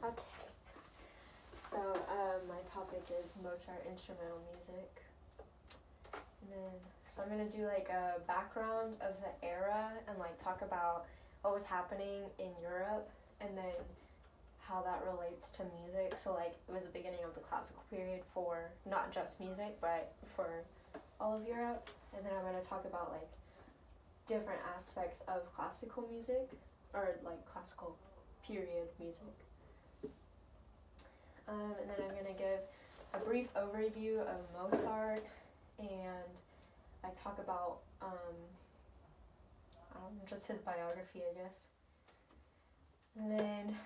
Okay. So my topic is Mozart instrumental music. And then, so I'm going to do like a background of the era and like talk about what was happening in Europe and then how that relates to music. So like it was the beginning of the classical period for not just music but for all of Europe. And then I'm going to talk about like different aspects of classical music or like classical period music. And then I'm going to give a brief overview of Mozart and I talk about just his biography, I guess. And then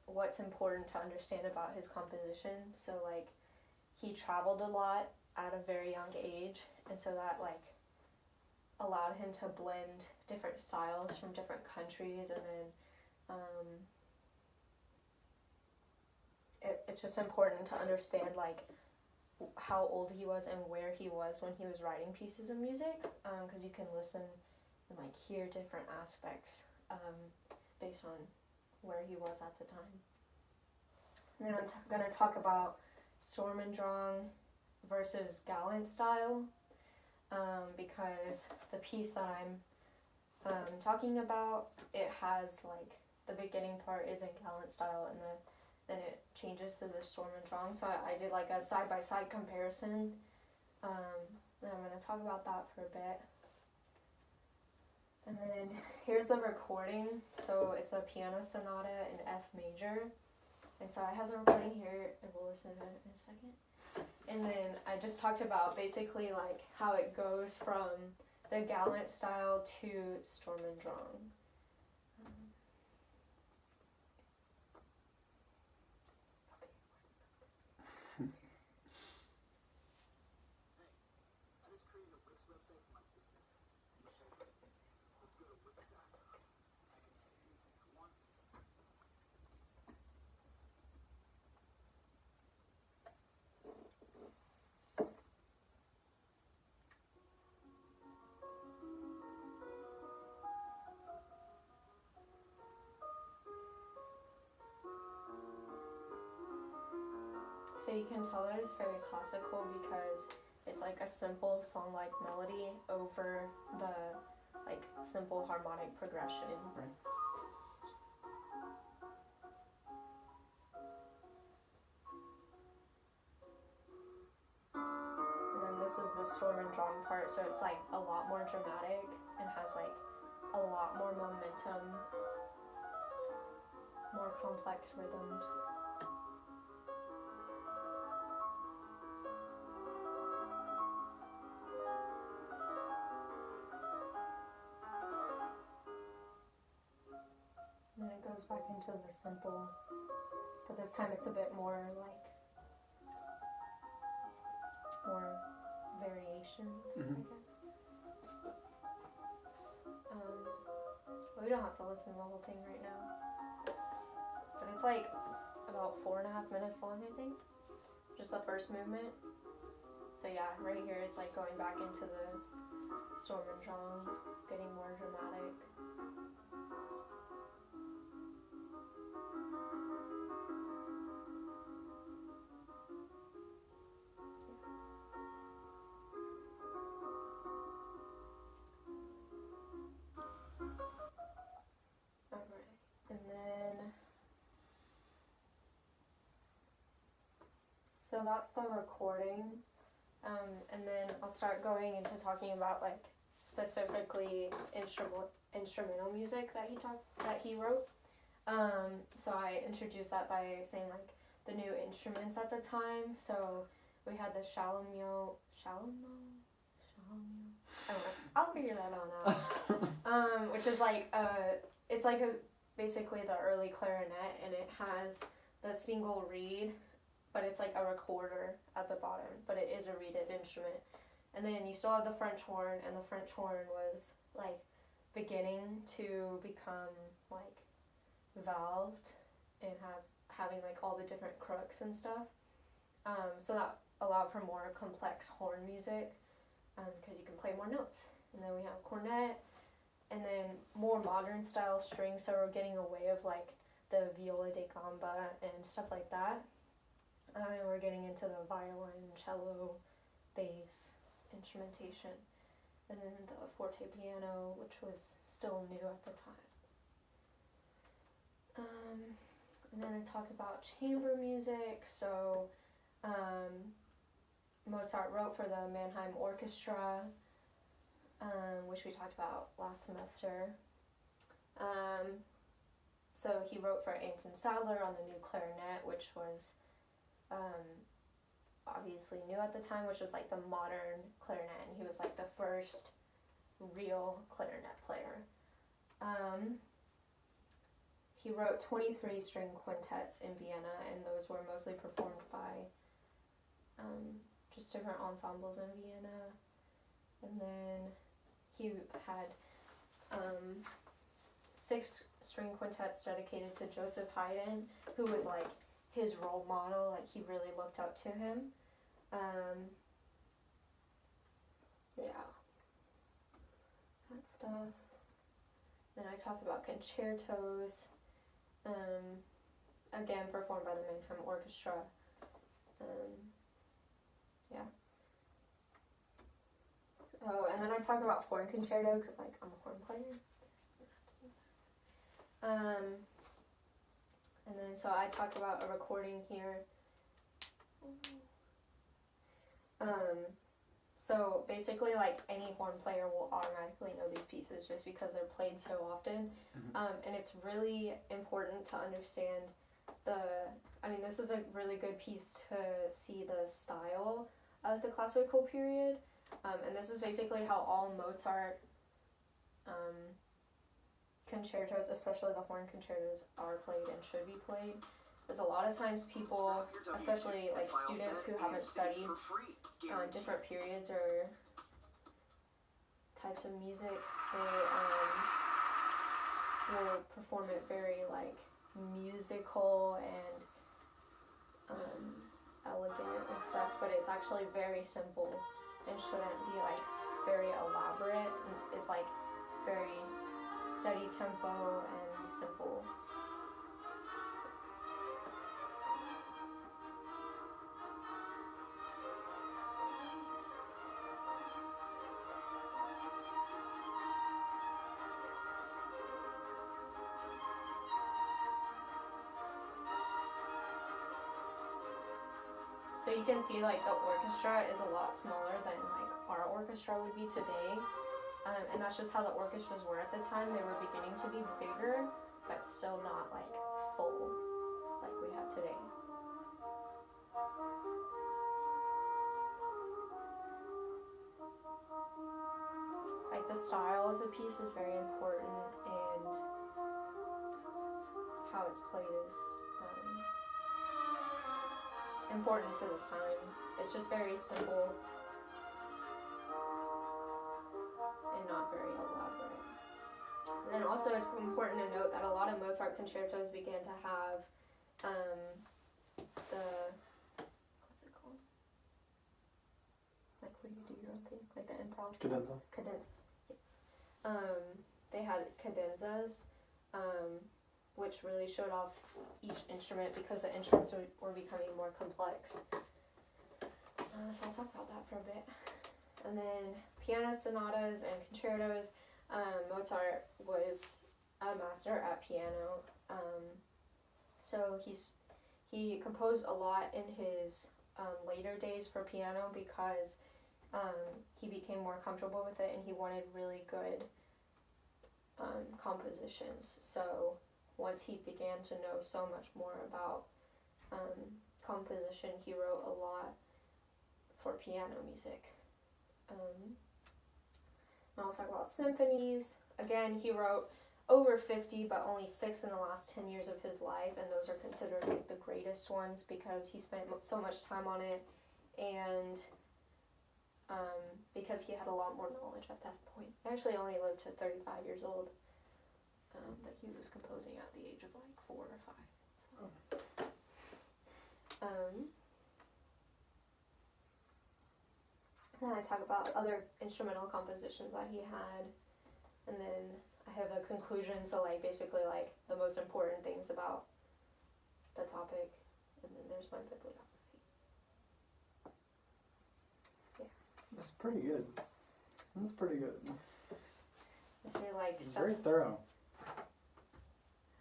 what's important to understand about his composition. So like he traveled a lot at a very young age, and so that like allowed him to blend different styles from different countries, and then it's just important to understand like how old he was and where he was when he was writing pieces of music, because you can listen and like hear different aspects based on where he was at the time. And then I'm going to talk about Sturmendrang versus Gallant style, because the piece that I'm talking about, it has like the beginning part is in Gallant style and then it changes to the Sturmendrang. So I did like a side-by-side comparison. Then I'm going to talk about that for a bit. And then here's the recording. So it's a piano sonata in F major. And so I have the recording here and we'll listen to it in a second. And then I just talked about basically like how it goes from the Gallant style to Sturmendrang. So you can tell that it's very classical because it's like a simple song-like melody over the like simple harmonic progression. Right. And then this is the Sturmendrang part, so it's like a lot more dramatic and has like a lot more momentum, more complex rhythms. And then it goes back into the simple, but this time it's a bit more like more variations, I guess. We don't have to listen to the whole thing right now, but it's like about 4.5 minutes long, I think, just the first movement. So yeah, right here it's like going back into the Sturmendrang, getting more dramatic. Alright, and then so that's the recording, and then I'll start going into talking about like specifically instrumental music that he wrote. So I introduced that by saying like the new instruments at the time. So we had the shalomyo. I don't know. I'll figure that on out. Which is like it's like basically the early clarinet, and it has the single reed, but it's like a recorder at the bottom, but it is a reeded instrument. And then you still have the French horn, and the French horn was like beginning to become like valved and having like all the different crooks and stuff. So that allowed for more complex horn music because you can play more notes. And then we have cornet, and then more modern style strings. So we're getting away of like the viola da gamba and stuff like that. And we're getting into the violin, cello, bass, instrumentation, and then the forte piano, which was still new at the time. And then I talk about chamber music. So Mozart wrote for the Mannheim Orchestra, which we talked about last semester. So he wrote for Anton Sadler on the new clarinet, which was obviously new at the time, which was like the modern clarinet, and he was like the first real clarinet player. He wrote 23 string quintets in Vienna, and those were mostly performed by just different ensembles in Vienna. And then he had 6 string quintets dedicated to Joseph Haydn, who was like his role model, like he really looked up to him. That stuff. Then I talk about concertos, again performed by the Mannheim Orchestra. Oh, and then I talk about horn concerto because like I'm a horn player. And then so I talk about a recording here. So basically like any horn player will automatically know these pieces just because they're played so often. And it's really important to understand this is a really good piece to see the style of the classical period. And this is basically how all Mozart concertos, especially the horn concertos, are played and should be played. Because a lot of times people, especially like students who haven't studied different periods or types of music, they will perform it very like musical and elegant and stuff, but it's actually very simple and shouldn't be like very elaborate. It's like very steady tempo and simple. So you can see like the orchestra is a lot smaller than like our orchestra would be today. And that's just how the orchestras were at the time. They were beginning to be bigger, but still not like full like we have today. Like the style of the piece is very important, and how it's played is important to the time. It's just very simple and not very elaborate. And then also it's important to note that a lot of Mozart concertos began to have what's it called? Like when you do your own thing, like the improv. Cadenza. Yes. They had cadenzas, which really showed off each instrument because the instruments were becoming more complex. So I'll talk about that for a bit. And then piano sonatas and concertos. Mozart was a master at piano. So he composed a lot in his later days for piano because he became more comfortable with it and he wanted really good compositions. So once he began to know so much more about composition, he wrote a lot for piano music. And I'll talk about symphonies. Again, he wrote over 50, but only 6 in the last 10 years of his life, and those are considered like the greatest ones because he spent so much time on it, and because he had a lot more knowledge at that point. He actually only lived to 35 years old, but he was composing at the age of like 4 or 5. So. Then I talk about other instrumental compositions that he had, and then I have a conclusion, so like basically like the most important things about the topic, and then there's my bibliography. Yeah. That's pretty good. That's pretty good. Is there like It's stuff? very thorough.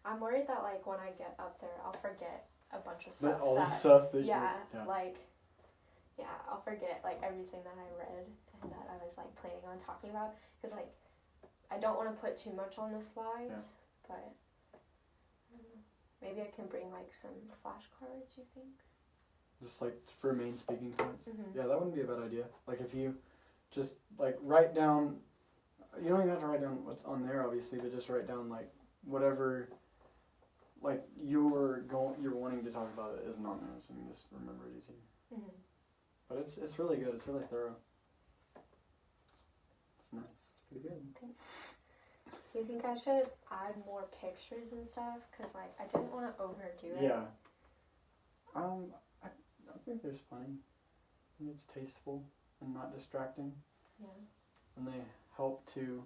I'm worried that like when I get up there, I'll forget a bunch of But stuff. all the stuff that I'll forget like everything that I read and that I was like planning on talking about, because like I don't want to put too much on the slides, but I don't know. Maybe I can bring like some flashcards. You think? Just like for main speaking points. Mm-hmm. Yeah, that wouldn't be a bad idea. Like if you just like write down, you don't even have to write down what's on there obviously, but just write down like whatever like you're wanting to talk about it isn't on there, so you can just remember it easy. Mm-hmm. But it's really good. It's really thorough. It's nice. It's pretty good. Do you think I should add more pictures and stuff? Cause like I didn't want to overdo it. Yeah. I think there's plenty. I think it's tasteful and not distracting. Yeah. And they help to